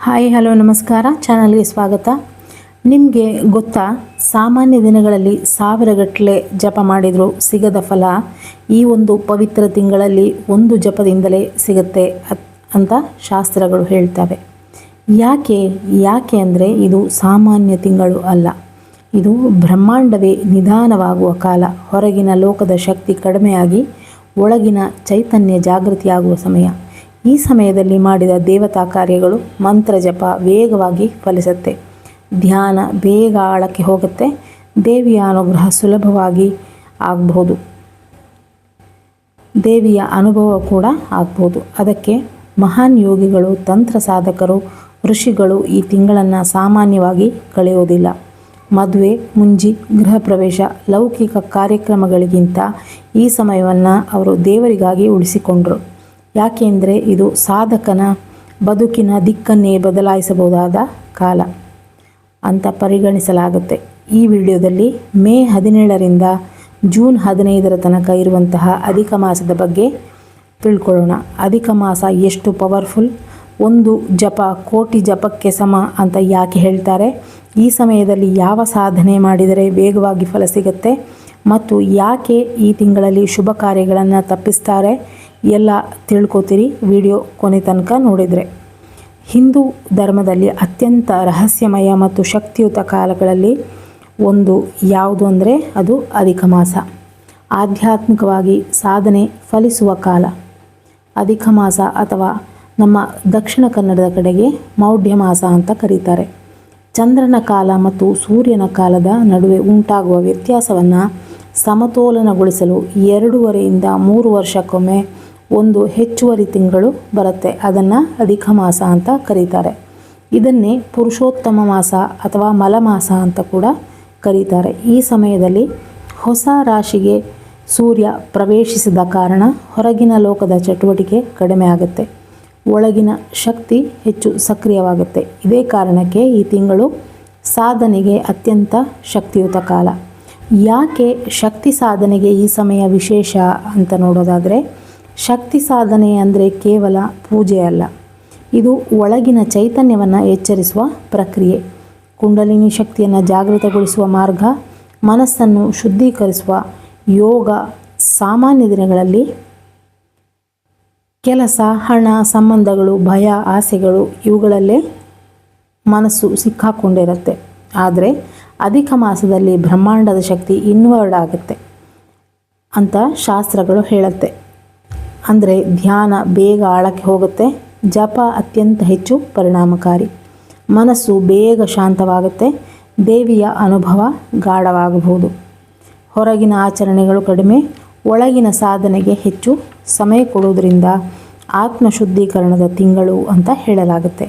Hi hello ನಮಸ್ಕಾರ, ಚಾನಲ್ಗೆ ಸ್ವಾಗತ. ನಿಮಗೆ ಗೊತ್ತಾ, ಸಾಮಾನ್ಯ ದಿನಗಳಲ್ಲಿ ಸಾವಿರಗಟ್ಟಲೆ ಜಪ ಮಾಡಿದರೂ ಸಿಗದ ಫಲ ಈ ಒಂದು ಪವಿತ್ರ ತಿಂಗಳಲ್ಲಿ ಒಂದು ಜಪದಿಂದಲೇ ಸಿಗುತ್ತೆ ಅಂತ ಶಾಸ್ತ್ರಗಳು ಹೇಳ್ತವೆ. ಯಾಕೆ ಅಂದರೆ ಇದು ಸಾಮಾನ್ಯ ತಿಂಗಳು ಅಲ್ಲ. ಇದು ಬ್ರಹ್ಮಾಂಡವೇ ನಿಧಾನವಾಗುವ ಕಾಲ. ಹೊರಗಿನ ಲೋಕದ ಶಕ್ತಿ ಕಡಿಮೆಯಾಗಿ ಒಳಗಿನ ಚೈತನ್ಯ ಜಾಗೃತಿಯಾಗುವ ಸಮಯ. ಈ ಸಮಯದಲ್ಲಿ ಮಾಡಿದ ದೇವತಾ ಕಾರ್ಯಗಳು, ಮಂತ್ರ ಜಪ ವೇಗವಾಗಿ ಫಲಿಸುತ್ತೆ. ಧ್ಯಾನ ಬೇಗ ಆಳಕ್ಕೆ ಹೋಗುತ್ತೆ. ದೇವಿಯ ಅನುಗ್ರಹ ಸುಲಭವಾಗಿ ಆಗಬಹುದು. ದೇವಿಯ ಅನುಭವ ಕೂಡ ಆಗ್ಬೋದು. ಅದಕ್ಕೆ ಮಹಾನ್ ಯೋಗಿಗಳು, ತಂತ್ರ ಸಾಧಕರು, ಋಷಿಗಳು ಈ ತಿಂಗಳನ್ನು ಸಾಮಾನ್ಯವಾಗಿ ಕಳೆಯೋದಿಲ್ಲ. ಮದುವೆ, ಮುಂಜಿ, ಗೃಹ ಪ್ರವೇಶ, ಲೌಕಿಕ ಕಾರ್ಯಕ್ರಮಗಳಿಗಿಂತ ಈ ಸಮಯವನ್ನು ಅವರು ದೇವರಿಗಾಗಿ ಉಳಿಸಿಕೊಂಡರು. ಯಾಕೆಂದರೆ ಇದು ಸಾಧಕನ ಬದುಕಿನ ದಿಕ್ಕನ್ನೇ ಬದಲಾಯಿಸಬಹುದಾದ ಕಾಲ ಅಂತ ಪರಿಗಣಿಸಲಾಗುತ್ತೆ. ಈ ವಿಡಿಯೋದಲ್ಲಿ ಮೇ 17ರಿಂದ ಜೂನ್ 15 ತನಕ ಇರುವಂತಹ ಅಧಿಕ ಮಾಸದ ಬಗ್ಗೆ ತಿಳ್ಕೊಳ್ಳೋಣ. ಅಧಿಕ ಮಾಸ ಎಷ್ಟು ಪವರ್ಫುಲ್, ಒಂದು ಜಪ ಕೋಟಿ ಜಪಕ್ಕೆ ಸಮ ಅಂತ ಯಾಕೆ ಹೇಳ್ತಾರೆ, ಈ ಸಮಯದಲ್ಲಿ ಯಾವ ಸಾಧನೆ ಮಾಡಿದರೆ ವೇಗವಾಗಿ ಫಲ ಸಿಗುತ್ತೆ, ಮತ್ತು ಯಾಕೆ ಈ ತಿಂಗಳಲ್ಲಿ ಶುಭ ಕಾರ್ಯಗಳನ್ನು ತಪ್ಪಿಸ್ತಾರೆ ಎಲ್ಲ ತಿಳ್ಕೊತೀರಿ ವಿಡಿಯೋ ಕೊನೆ ತನಕ ನೋಡಿದರೆ. ಹಿಂದೂ ಧರ್ಮದಲ್ಲಿ ಅತ್ಯಂತ ರಹಸ್ಯಮಯ ಮತ್ತು ಶಕ್ತಿಯುತ ಕಾಲಗಳಲ್ಲಿ ಒಂದು ಯಾವುದು ಅಂದರೆ ಅದು ಅಧಿಕ ಮಾಸ. ಆಧ್ಯಾತ್ಮಿಕವಾಗಿ ಸಾಧನೆ ಫಲಿಸುವ ಕಾಲ. ಅಧಿಕ ಮಾಸ ಅಥವಾ ನಮ್ಮ ದಕ್ಷಿಣ ಕನ್ನಡದ ಕಡೆಗೆ ಮೌಢ್ಯ ಮಾಸ ಅಂತ ಕರೀತಾರೆ. ಚಂದ್ರನ ಕಾಲ ಮತ್ತು ಸೂರ್ಯನ ಕಾಲದ ನಡುವೆ ಉಂಟಾಗುವ ವ್ಯತ್ಯಾಸವನ್ನು ಸಮತೋಲನಗೊಳಿಸಲು 2.5ರಿಂದ 3 ವರ್ಷಕ್ಕೊಮ್ಮೆ ಒಂದು ಹೆಚ್ಚುವರಿ ತಿಂಗಳು ಬರುತ್ತೆ. ಅದನ್ನು ಅಧಿಕ ಮಾಸ ಅಂತ ಕರೀತಾರೆ. ಇದನ್ನೇ ಪುರುಷೋತ್ತಮ ಮಾಸ ಅಥವಾ ಮಲಮಾಸ ಅಂತ ಕೂಡ ಕರೀತಾರೆ. ಈ ಸಮಯದಲ್ಲಿ ಹೊಸ ರಾಶಿಗೆ ಸೂರ್ಯ ಪ್ರವೇಶಿಸಿದ ಕಾರಣ ಹೊರಗಿನ ಲೋಕದ ಚಟುವಟಿಕೆ ಕಡಿಮೆ ಆಗುತ್ತೆ. ಒಳಗಿನ ಶಕ್ತಿ ಹೆಚ್ಚು ಸಕ್ರಿಯವಾಗುತ್ತೆ. ಇದೇ ಕಾರಣಕ್ಕೆ ಈ ತಿಂಗಳು ಸಾಧನೆಗೆ ಅತ್ಯಂತ ಶಕ್ತಿಯುತ ಕಾಲ. ಯಾಕೆ ಶಕ್ತಿ ಸಾಧನೆಗೆ ಈ ಸಮಯ ವಿಶೇಷ ಅಂತ ನೋಡೋದಾದರೆ, ಶಕ್ತಿ ಸಾಧನೆ ಅಂದರೆ ಕೇವಲ ಪೂಜೆ ಅಲ್ಲ. ಇದು ಒಳಗಿನ ಚೈತನ್ಯವನ್ನು ಎಚ್ಚರಿಸುವ ಪ್ರಕ್ರಿಯೆ. ಕುಂಡಲಿನಿ ಶಕ್ತಿಯನ್ನು ಜಾಗೃತಗೊಳಿಸುವ ಮಾರ್ಗ, ಮನಸ್ಸನ್ನು ಶುದ್ಧೀಕರಿಸುವ ಯೋಗ. ಸಾಮಾನ್ಯ ದಿನಗಳಲ್ಲಿ ಕೆಲಸ, ಹಣ, ಸಂಬಂಧಗಳು, ಭಯ, ಆಸೆಗಳು ಇವುಗಳಲ್ಲೇ ಮನಸ್ಸು ಸಿಕ್ಕಾಕೊಂಡಿರುತ್ತೆ. ಆದರೆ ಅಧಿಕ ಮಾಸದಲ್ಲಿ ಬ್ರಹ್ಮಾಂಡದ ಶಕ್ತಿ ಇನ್ವರ್ಡ್ ಆಗುತ್ತೆ ಅಂತ ಶಾಸ್ತ್ರಗಳು ಹೇಳುತ್ತೆ. ಅಂದರೆ ಧ್ಯಾನ ಬೇಗ ಆಳಕ್ಕೆ ಹೋಗುತ್ತೆ. ಜಪ ಅತ್ಯಂತ ಹೆಚ್ಚು ಪರಿಣಾಮಕಾರಿ. ಮನಸ್ಸು ಬೇಗ ಶಾಂತವಾಗುತ್ತೆ. ದೇವಿಯ ಅನುಭವ ಗಾಢವಾಗಬಹುದು. ಹೊರಗಿನ ಆಚರಣೆಗಳು ಕಡಿಮೆ, ಒಳಗಿನ ಸಾಧನೆಗೆ ಹೆಚ್ಚು ಸಮಯ ಕೊಡುವುದರಿಂದ ಆತ್ಮಶುದ್ಧೀಕರಣದ ತಿಂಗಳು ಅಂತ ಹೇಳಲಾಗುತ್ತೆ.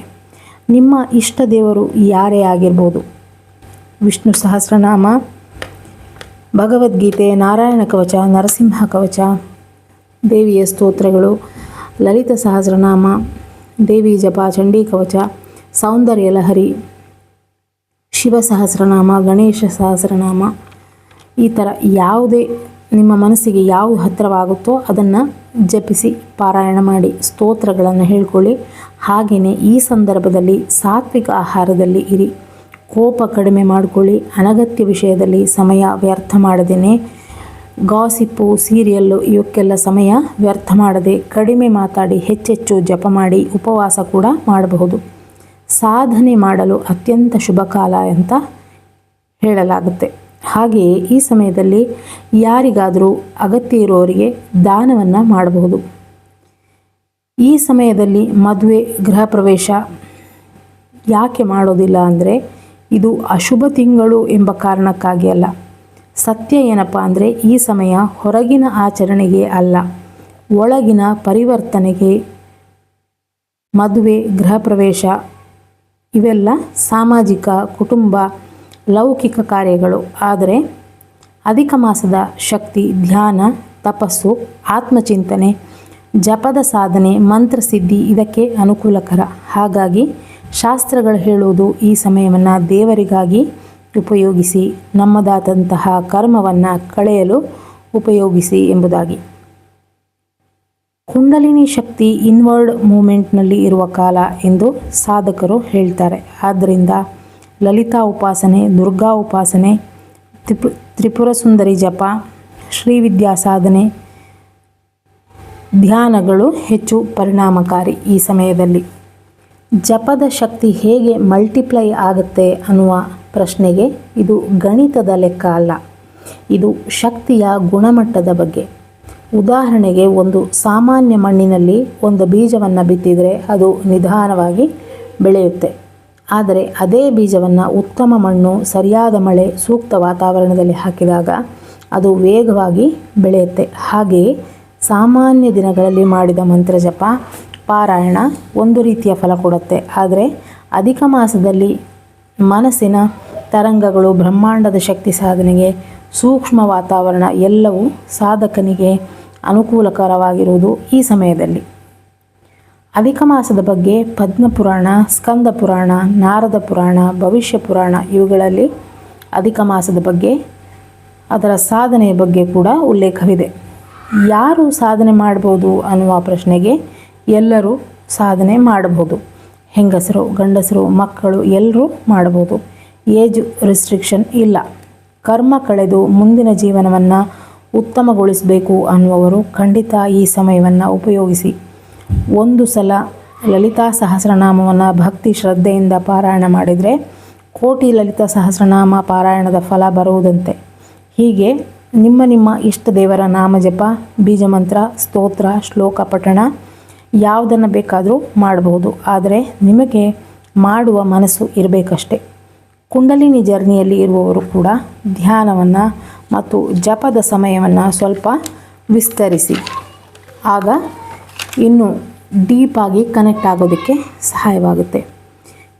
ನಿಮ್ಮ ಇಷ್ಟ ದೇವರು ಯಾರೇ ಆಗಿರ್ಬೋದು. ವಿಷ್ಣು ಸಹಸ್ರನಾಮ, ಭಗವದ್ಗೀತೆ, ನಾರಾಯಣ ಕವಚ, ನರಸಿಂಹ ಕವಚ, ದೇವಿಯ ಸ್ತೋತ್ರಗಳು, ಲಲಿತ ಸಹಸ್ರನಾಮ, ದೇವಿ ಜಪ, ಚಂಡೀ ಕವಚ, ಸೌಂದರ್ಯ ಲಹರಿ, ಶಿವ ಸಹಸ್ರನಾಮ, ಗಣೇಶ ಸಹಸ್ರನಾಮ, ಈ ಥರ ಯಾವುದೇ ನಿಮ್ಮ ಮನಸ್ಸಿಗೆ ಯಾವುದು ಹತ್ತಿರವಾಗುತ್ತೋ ಅದನ್ನು ಜಪಿಸಿ ಪಾರಾಯಣ ಮಾಡಿ, ಸ್ತೋತ್ರಗಳನ್ನು ಹೇಳ್ಕೊಳ್ಳಿ. ಹಾಗೆಯೇ ಈ ಸಂದರ್ಭದಲ್ಲಿ ಸಾತ್ವಿಕ ಆಹಾರದಲ್ಲಿ ಇರಿ. ಕೋಪ ಕಡಿಮೆ ಮಾಡಿಕೊಳ್ಳಿ. ಅನಗತ್ಯ ವಿಷಯದಲ್ಲಿ ಸಮಯ ವ್ಯರ್ಥ ಮಾಡದೇನೆ, ಗಾಸಿಪ್ಪು, ಸೀರಿಯಲ್ಲು ಇವಕ್ಕೆಲ್ಲ ಸಮಯ ವ್ಯರ್ಥ ಮಾಡದೆ ಕಡಿಮೆ ಮಾತಾಡಿ ಹೆಚ್ಚೆಚ್ಚು ಜಪ ಮಾಡಿ ಉಪವಾಸ ಕೂಡ ಮಾಡಬಹುದು. ಸಾಧನೆ ಮಾಡಲು ಅತ್ಯಂತ ಶುಭ ಕಾಲ ಅಂತ ಹೇಳಲಾಗುತ್ತೆ. ಹಾಗೆಯೇ ಈ ಸಮಯದಲ್ಲಿ ಯಾರಿಗಾದರೂ ಅಗತ್ಯ ಇರೋರಿಗೆ ದಾನವನ್ನು ಮಾಡಬಹುದು. ಈ ಸಮಯದಲ್ಲಿ ಮದುವೆ, ಗೃಹ ಪ್ರವೇಶ ಯಾಕೆ ಮಾಡೋದಿಲ್ಲ ಅಂದರೆ ಇದು ಅಶುಭ ತಿಂಗಳು ಎಂಬ ಕಾರಣಕ್ಕಾಗಿ ಅಲ್ಲ. ಸತ್ಯ ಏನಪ್ಪ ಅಂದರೆ ಈ ಸಮಯ ಹೊರಗಿನ ಆಚರಣೆಗೆ ಅಲ್ಲ, ಒಳಗಿನ ಪರಿವರ್ತನೆಗೆ. ಮದುವೆ, ಗೃಹ ಪ್ರವೇಶ ಇವೆಲ್ಲ ಸಾಮಾಜಿಕ, ಕುಟುಂಬ, ಲೌಕಿಕ ಕಾರ್ಯಗಳು. ಆದರೆ ಅಧಿಕ ಮಾಸದ ಶಕ್ತಿ ಧ್ಯಾನ, ತಪಸ್ಸು, ಆತ್ಮಚಿಂತನೆ, ಜಪದ ಸಾಧನೆ, ಮಂತ್ರಸಿದ್ಧಿ ಇದಕ್ಕೆ ಅನುಕೂಲಕರ. ಹಾಗಾಗಿ ಶಾಸ್ತ್ರಗಳು ಹೇಳುವುದು ಈ ಸಮಯವನ್ನು ದೇವರಿಗಾಗಿ ಉಪಯೋಗಿಸಿ, ನಮ್ಮದಾದಂತಹ ಕರ್ಮವನ್ನು ಕಳೆಯಲು ಉಪಯೋಗಿಸಿ ಎಂಬುದಾಗಿ. ಕುಂಡಲಿನಿ ಶಕ್ತಿ ಇನ್ವರ್ಡ್ ಮೂಮೆಂಟ್ನಲ್ಲಿ ಇರುವ ಕಾಲ ಎಂದು ಸಾಧಕರು ಹೇಳ್ತಾರೆ. ಆದ್ದರಿಂದ ಲಲಿತಾ ಉಪಾಸನೆ, ದುರ್ಗಾ ಉಪಾಸನೆ, ತ್ರಿಪುರ ಸುಂದರಿ ಜಪ, ಶ್ರೀವಿದ್ಯಾ ಸಾಧನೆ, ಧ್ಯಾನಗಳು ಹೆಚ್ಚು ಪರಿಣಾಮಕಾರಿ. ಈ ಸಮಯದಲ್ಲಿ ಜಪದ ಶಕ್ತಿ ಹೇಗೆ ಮಲ್ಟಿಪ್ಲೈ ಆಗುತ್ತೆ ಅನ್ನುವ ಪ್ರಶ್ನೆಗೆ ಇದು ಗಣಿತದ ಲೆಕ್ಕ ಅಲ್ಲ, ಇದು ಶಕ್ತಿಯ ಗುಣಮಟ್ಟದ ಬಗ್ಗೆ. ಉದಾಹರಣೆಗೆ, ಒಂದು ಸಾಮಾನ್ಯ ಮಣ್ಣಿನಲ್ಲಿ ಒಂದು ಬೀಜವನ್ನು ಬಿತ್ತಿದರೆ ಅದು ನಿಧಾನವಾಗಿ ಬೆಳೆಯುತ್ತೆ. ಆದರೆ ಅದೇ ಬೀಜವನ್ನು ಉತ್ತಮ ಮಣ್ಣು, ಸರಿಯಾದ ಮಳೆ, ಸೂಕ್ತ ವಾತಾವರಣದಲ್ಲಿ ಹಾಕಿದಾಗ ಅದು ವೇಗವಾಗಿ ಬೆಳೆಯುತ್ತೆ. ಹಾಗೆಯೇ ಸಾಮಾನ್ಯ ದಿನಗಳಲ್ಲಿ ಮಾಡಿದ ಮಂತ್ರ ಜಪ, ಪಾರಾಯಣ ಒಂದು ರೀತಿಯ ಫಲ ಕೊಡುತ್ತೆ. ಆದರೆ ಅಧಿಕ ಮಾಸದಲ್ಲಿ ಮನಸ್ಸಿನ ತರಂಗಗಳು, ಬ್ರಹ್ಮಾಂಡದ ಶಕ್ತಿ ಸಾಧನೆಗೆ, ಸೂಕ್ಷ್ಮ ವಾತಾವರಣ ಎಲ್ಲವೂ ಸಾಧಕನಿಗೆ ಅನುಕೂಲಕರವಾಗಿರುವುದು ಈ ಸಮಯದಲ್ಲಿ. ಅಧಿಕ ಮಾಸದ ಬಗ್ಗೆ ಪದ್ಮಪುರಾಣ, ಸ್ಕಂದ ಪುರಾಣ, ನಾರದ ಪುರಾಣ, ಭವಿಷ್ಯ ಪುರಾಣ ಇವುಗಳಲ್ಲಿ ಅಧಿಕ ಮಾಸದ ಬಗ್ಗೆ, ಅದರ ಸಾಧನೆಯ ಬಗ್ಗೆ ಕೂಡ ಉಲ್ಲೇಖವಿದೆ. ಯಾರು ಸಾಧನೆ ಮಾಡ್ಬೋದು ಅನ್ನುವ ಪ್ರಶ್ನೆಗೆ ಎಲ್ಲರೂ ಸಾಧನೆ ಮಾಡಬಹುದು. ಹೆಂಗಸರು, ಗಂಡಸರು, ಮಕ್ಕಳು ಎಲ್ಲರೂ ಮಾಡಬಹುದು. ಏಜ್ ರಿಸ್ಟ್ರಿಕ್ಷನ್ ಇಲ್ಲ. ಕರ್ಮ ಕಳೆದು ಮುಂದಿನ ಜೀವನವನ್ನು ಉತ್ತಮಗೊಳಿಸಬೇಕು ಅನ್ನುವವರು ಖಂಡಿತ ಈ ಸಮಯವನ್ನು ಉಪಯೋಗಿಸಿ. ಒಂದು ಸಲ ಲಲಿತಾ ಸಹಸ್ರನಾಮವನ್ನು ಭಕ್ತಿ ಶ್ರದ್ಧೆಯಿಂದ ಪಾರಾಯಣ ಮಾಡಿದರೆ ಕೋಟಿ ಲಲಿತಾ ಸಹಸ್ರನಾಮ ಪಾರಾಯಣದ ಫಲ ಬರುವುದಂತೆ. ಹೀಗೆ ನಿಮ್ಮ ಇಷ್ಟ ದೇವರ ನಾಮಜಪ, ಬೀಜಮಂತ್ರ, ಸ್ತೋತ್ರ, ಶ್ಲೋಕ ಪಠಣ ಯಾವುದನ್ನು ಬೇಕಾದರೂ ಮಾಡಬಹುದು. ಆದರೆ ನಿಮಗೆ ಮಾಡುವ ಮನಸ್ಸು ಇರಬೇಕಷ್ಟೆ. ಕುಂಡಲಿನಿ ಜರ್ನಿಯಲ್ಲಿ ಇರುವವರು ಕೂಡ ಧ್ಯಾನವನ್ನು ಮತ್ತು ಜಪದ ಸಮಯವನ್ನು ಸ್ವಲ್ಪ ವಿಸ್ತರಿಸಿ. ಆಗ ಇನ್ನೂ ಡೀಪಾಗಿ ಕನೆಕ್ಟ್ ಆಗೋದಕ್ಕೆ ಸಹಾಯವಾಗುತ್ತೆ.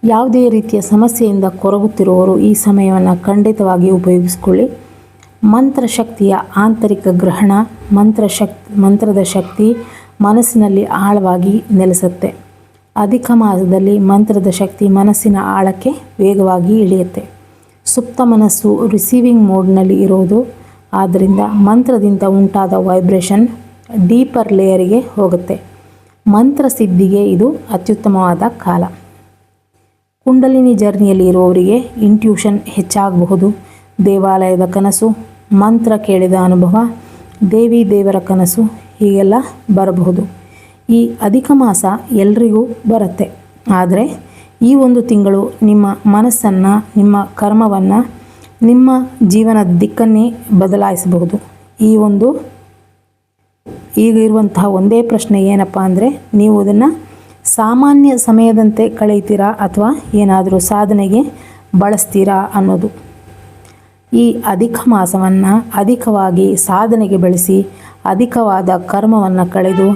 ಯಾವುದೇ ರೀತಿಯ ಸಮಸ್ಯೆಯಿಂದ ಕೊರಗುತ್ತಿರುವವರು ಈ ಸಮಯವನ್ನು ಖಂಡಿತವಾಗಿ ಉಪಯೋಗಿಸಿಕೊಳ್ಳಿ. ಮಂತ್ರಶಕ್ತಿಯ ಆಂತರಿಕ ಗ್ರಹಣ, ಮಂತ್ರದ ಶಕ್ತಿ ಮನಸ್ಸಿನಲ್ಲಿ ಆಳವಾಗಿ ನೆಲೆಸುತ್ತೆ. ಅಧಿಕ ಮಾಸದಲ್ಲಿ ಮಂತ್ರದ ಶಕ್ತಿ ಮನಸ್ಸಿನ ಆಳಕ್ಕೆ ವೇಗವಾಗಿ ಇಳಿಯುತ್ತೆ. ಸುಪ್ತ ಮನಸ್ಸು ರಿಸೀವಿಂಗ್ ಮೋಡ್ನಲ್ಲಿ ಇರೋದು, ಆದ್ದರಿಂದ ಮಂತ್ರದಿಂದ ಉಂಟಾದ ವೈಬ್ರೇಷನ್ ಡೀಪರ್ ಲೇಯರಿಗೆ ಹೋಗುತ್ತೆ. ಮಂತ್ರ ಸಿದ್ಧಿಗೆ ಇದು ಅತ್ಯುತ್ತಮವಾದ ಕಾಲ. ಕುಂಡಲಿನಿ ಜರ್ನಿಯಲ್ಲಿ ಇರುವವರಿಗೆ ಇಂಟ್ಯೂಷನ್ ಹೆಚ್ಚಾಗಬಹುದು. ದೇವಾಲಯದ ಕನಸು, ಮಂತ್ರ ಕೇಳಿದ ಅನುಭವ, ದೇವಿ ದೇವರ ಕನಸು ಹೀಗೆಲ್ಲ ಬರಬಹುದು. ಈ ಅಧಿಕ ಮಾಸ ಎಲ್ರಿಗೂ ಬರುತ್ತೆ. ಆದರೆ ಈ ಒಂದು ತಿಂಗಳು ನಿಮ್ಮ ಮನಸ್ಸನ್ನು, ನಿಮ್ಮ ಕರ್ಮವನ್ನು, ನಿಮ್ಮ ಜೀವನದ ದಿಕ್ಕನ್ನೇ ಬದಲಾಯಿಸಬಹುದು. ಈಗ ಇರುವಂತಹ ಒಂದೇ ಪ್ರಶ್ನೆ ಏನಪ್ಪ ಅಂದರೆ, ನೀವು ಅದನ್ನು ಸಾಮಾನ್ಯ ಸಮಯದಂತೆ ಕಳೀತೀರಾ ಅಥವಾ ಏನಾದರೂ ಸಾಧನೆಗೆ ಬಳಸ್ತೀರಾ ಅನ್ನೋದು. ಈ ಅಧಿಕ ಮಾಸವನ್ನು ಅಧಿಕವಾಗಿ ಸಾಧನೆಗೆ ಬಳಸಿ, ಅಧಿಕವಾದ ಕರ್ಮವನ್ನು ಕಳೆದು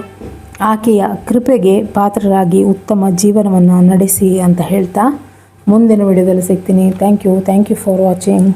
ಆಕೆಯ ಕೃಪೆಗೆ ಪಾತ್ರರಾಗಿ ಉತ್ತಮ ಜೀವನವನ್ನು ನಡೆಸಿ ಅಂತ ಹೇಳ್ತಾ ಮುಂದಿನ ವಿಡಿಯೋದಲ್ಲಿ ಸಿಗ್ತೀನಿ. Thank you for watching.